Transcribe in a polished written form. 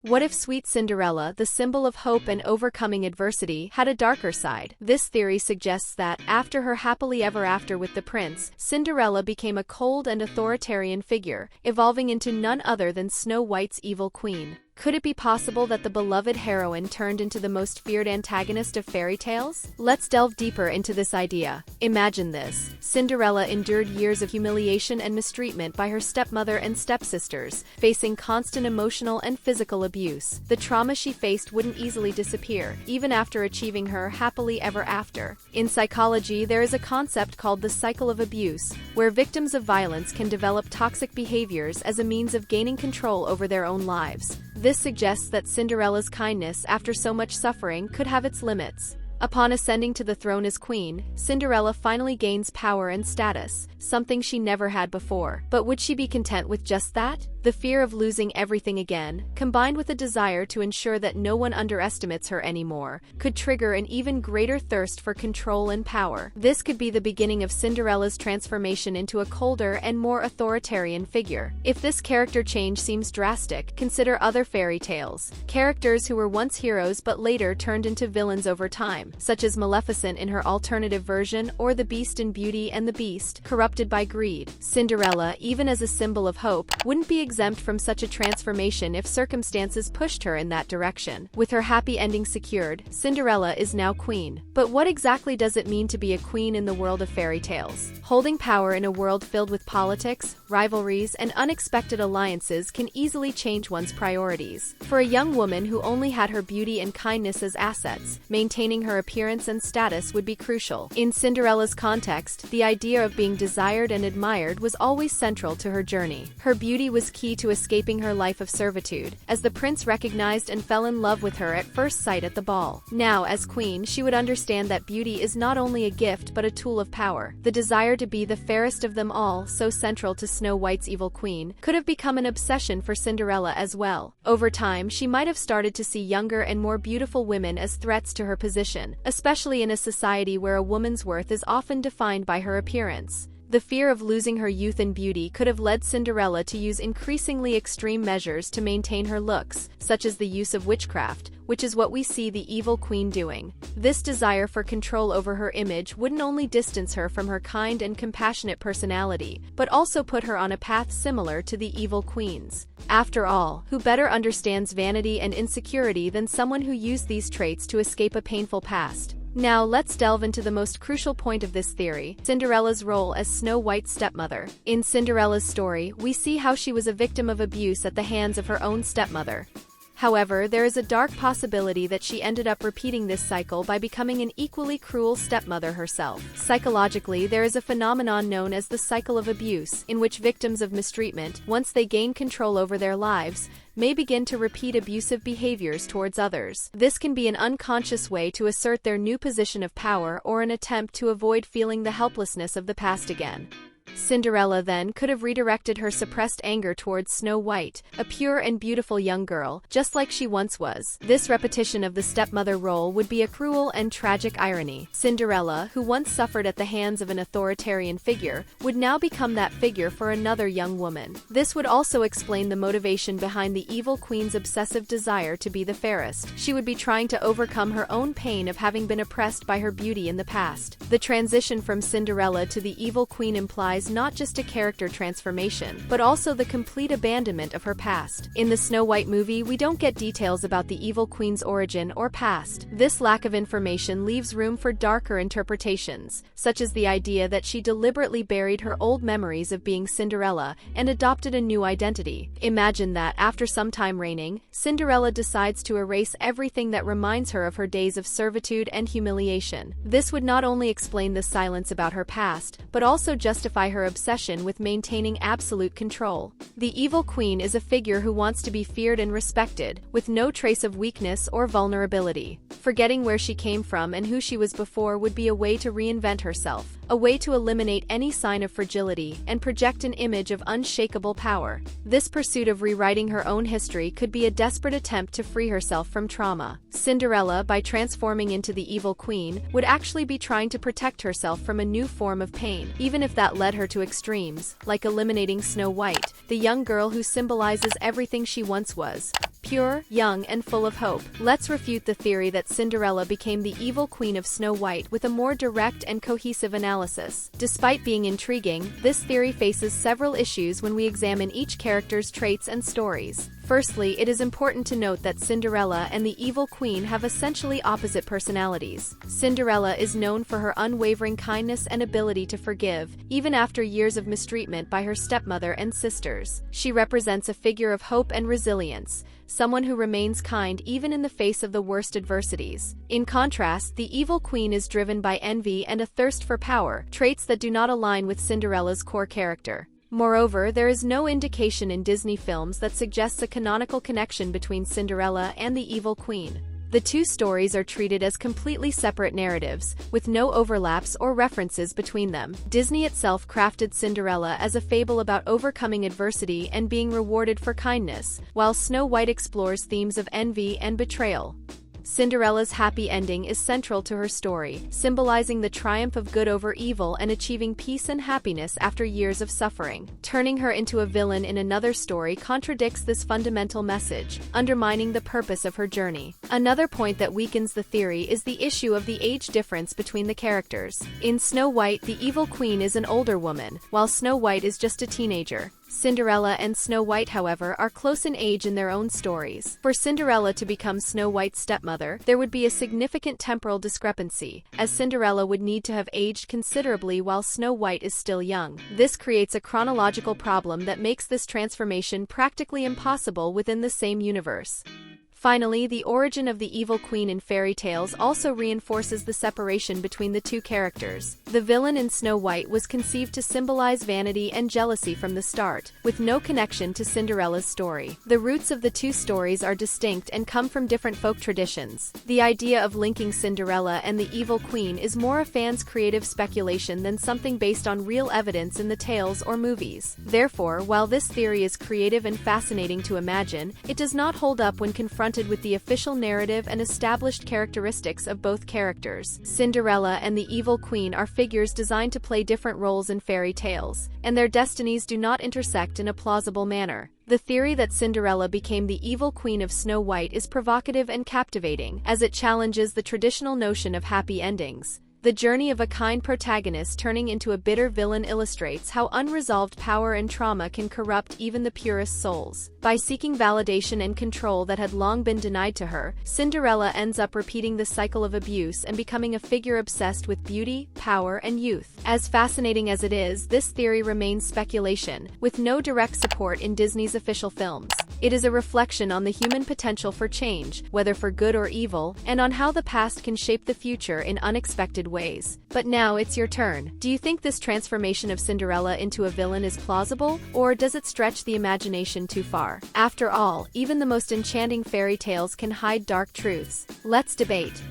What if sweet Cinderella, the symbol of hope and overcoming adversity, had a darker side? This theory suggests that, after her happily ever after with the prince, Cinderella became a cold and authoritarian figure, evolving into none other than Snow White's evil queen. Could it be possible that the beloved heroine turned into the most feared antagonist of fairy tales? Let's delve deeper into this idea. Imagine this. Cinderella endured years of humiliation and mistreatment by her stepmother and stepsisters, facing constant emotional and physical abuse. The trauma she faced wouldn't easily disappear, even after achieving her happily ever after. In psychology, there is a concept called the cycle of abuse, where victims of violence can develop toxic behaviors as a means of gaining control over their own lives. This suggests that Cinderella's kindness after so much suffering could have its limits. Upon ascending to the throne as queen, Cinderella finally gains power and status, something she never had before. But would she be content with just that? The fear of losing everything again, combined with a desire to ensure that no one underestimates her anymore, could trigger an even greater thirst for control and power. This could be the beginning of Cinderella's transformation into a colder and more authoritarian figure. If this character change seems drastic, consider other fairy tales. Characters who were once heroes but later turned into villains over time, such as Maleficent in her alternative version or the Beast in Beauty and the Beast, corrupted by greed. Cinderella, even as a symbol of hope, wouldn't be exempt from such a transformation if circumstances pushed her in that direction. With her happy ending secured, Cinderella is now queen. But what exactly does it mean to be a queen in the world of fairy tales? Holding power in a world filled with politics, rivalries, and unexpected alliances can easily change one's priorities. For a young woman who only had her beauty and kindness as assets, maintaining her appearance and status would be crucial. In Cinderella's context, the idea of being desired and admired was always central to her journey. Her beauty was key to escaping her life of servitude, as the prince recognized and fell in love with her at first sight at the ball. Now, as queen, she would understand that beauty is not only a gift but a tool of power. The desire to be the fairest of them all, so central to Snow White's evil queen, could have become an obsession for Cinderella as well. Over time, she might have started to see younger and more beautiful women as threats to her position, especially in a society where a woman's worth is often defined by her appearance. The fear of losing her youth and beauty could have led Cinderella to use increasingly extreme measures to maintain her looks, such as the use of witchcraft, which is what we see the evil queen doing. This desire for control over her image wouldn't only distance her from her kind and compassionate personality, but also put her on a path similar to the evil queen's. After all, who better understands vanity and insecurity than someone who used these traits to escape a painful past? Now let's delve into the most crucial point of this theory: Cinderella's role as Snow White's stepmother. In Cinderella's story, we see how she was a victim of abuse at the hands of her own stepmother. However, there is a dark possibility that she ended up repeating this cycle by becoming an equally cruel stepmother herself. Psychologically, there is a phenomenon known as the cycle of abuse, in which victims of mistreatment, once they gain control over their lives, may begin to repeat abusive behaviors towards others. This can be an unconscious way to assert their new position of power or an attempt to avoid feeling the helplessness of the past again. Cinderella then could have redirected her suppressed anger towards Snow White, a pure and beautiful young girl, just like she once was. This repetition of the stepmother role would be a cruel and tragic irony. Cinderella, who once suffered at the hands of an authoritarian figure, would now become that figure for another young woman. This would also explain the motivation behind the evil queen's obsessive desire to be the fairest. She would be trying to overcome her own pain of having been oppressed by her beauty in the past. The transition from Cinderella to the evil queen implies not just a character transformation, but also the complete abandonment of her past. In the Snow White movie, we don't get details about the evil queen's origin or past. This lack of information leaves room for darker interpretations, such as the idea that she deliberately buried her old memories of being Cinderella and adopted a new identity. Imagine that, after some time reigning, Cinderella decides to erase everything that reminds her of her days of servitude and humiliation. This would not only explain the silence about her past, but also justify her obsession with maintaining absolute control. The evil queen is a figure who wants to be feared and respected, with no trace of weakness or vulnerability. Forgetting where she came from and who she was before would be a way to reinvent herself. a way to eliminate any sign of fragility and project an image of unshakable power. This pursuit of rewriting her own history could be a desperate attempt to free herself from trauma. Cinderella, by transforming into the evil queen, would actually be trying to protect herself from a new form of pain, even if that led her to extremes, like eliminating Snow White, the young girl who symbolizes everything she once was: pure, young, and full of hope. Let's refute the theory that Cinderella became the evil queen of Snow White with a more direct and cohesive analysis. Despite being intriguing, this theory faces several issues when we examine each character's traits and stories. Firstly, it is important to note that Cinderella and the evil queen have essentially opposite personalities. Cinderella is known for her unwavering kindness and ability to forgive, even after years of mistreatment by her stepmother and sisters. She represents a figure of hope and resilience, someone who remains kind even in the face of the worst adversities. In contrast, the evil queen is driven by envy and a thirst for power, traits that do not align with Cinderella's core character. Moreover, there is no indication in Disney films that suggests a canonical connection between Cinderella and the evil queen. The two stories are treated as completely separate narratives, with no overlaps or references between them. Disney itself crafted Cinderella as a fable about overcoming adversity and being rewarded for kindness, while Snow White explores themes of envy and betrayal. Cinderella's happy ending is central to her story, symbolizing the triumph of good over evil and achieving peace and happiness after years of suffering. Turning her into a villain in another story contradicts this fundamental message, undermining the purpose of her journey. Another point that weakens the theory is the issue of the age difference between the characters. In Snow White, the evil queen is an older woman, while Snow White is just a teenager. Cinderella and Snow White, however, are close in age in their own stories. For Cinderella to become Snow White's stepmother, there would be a significant temporal discrepancy, as Cinderella would need to have aged considerably while Snow White is still young. This creates a chronological problem that makes this transformation practically impossible within the same universe. Finally, the origin of the evil queen in fairy tales also reinforces the separation between the two characters. The villain in Snow White was conceived to symbolize vanity and jealousy from the start, with no connection to Cinderella's story. The roots of the two stories are distinct and come from different folk traditions. The idea of linking Cinderella and the evil queen is more a fan's creative speculation than something based on real evidence in the tales or movies. Therefore, while this theory is creative and fascinating to imagine, it does not hold up when confronted with the official narrative and established characteristics of both characters. Cinderella and the evil queen are figures designed to play different roles in fairy tales, and their destinies do not intersect in a plausible manner. The theory that Cinderella became the evil queen of Snow White is provocative and captivating, as it challenges the traditional notion of happy endings. The journey of a kind protagonist turning into a bitter villain illustrates how unresolved power and trauma can corrupt even the purest souls. By seeking validation and control that had long been denied to her, Cinderella ends up repeating the cycle of abuse and becoming a figure obsessed with beauty, power, and youth. As fascinating as it is, this theory remains speculation, with no direct support in Disney's official films. It is a reflection on the human potential for change, whether for good or evil, and on how the past can shape the future in unexpected ways. But now it's your turn. Do you think this transformation of Cinderella into a villain is plausible, or does it stretch the imagination too far? After all, even the most enchanting fairy tales can hide dark truths. Let's debate.